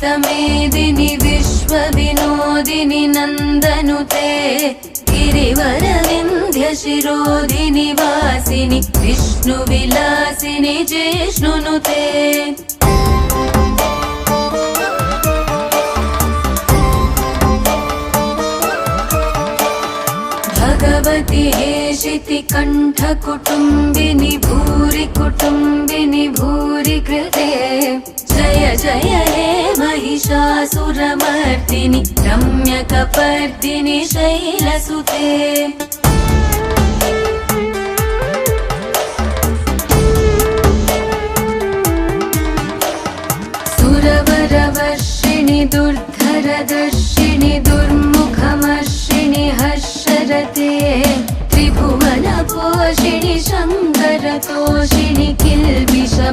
विश्वमेदिनि विश्वविनोदिनि नन्दनुते गिरिवरविन्ध्यशिरोधिनि वासिनि विष्णुविलासिनि जिष्णुनुते भगवति हेशिति कण्ठकुटुम्बिनि भूरि कुटुम्बिनि भूरि कृते जय जय हे महिषासुरमर्दिनि रम्यकपर्दिनि शैलसुते सुरवरवर्षिणि दुर्धरदर्शिनि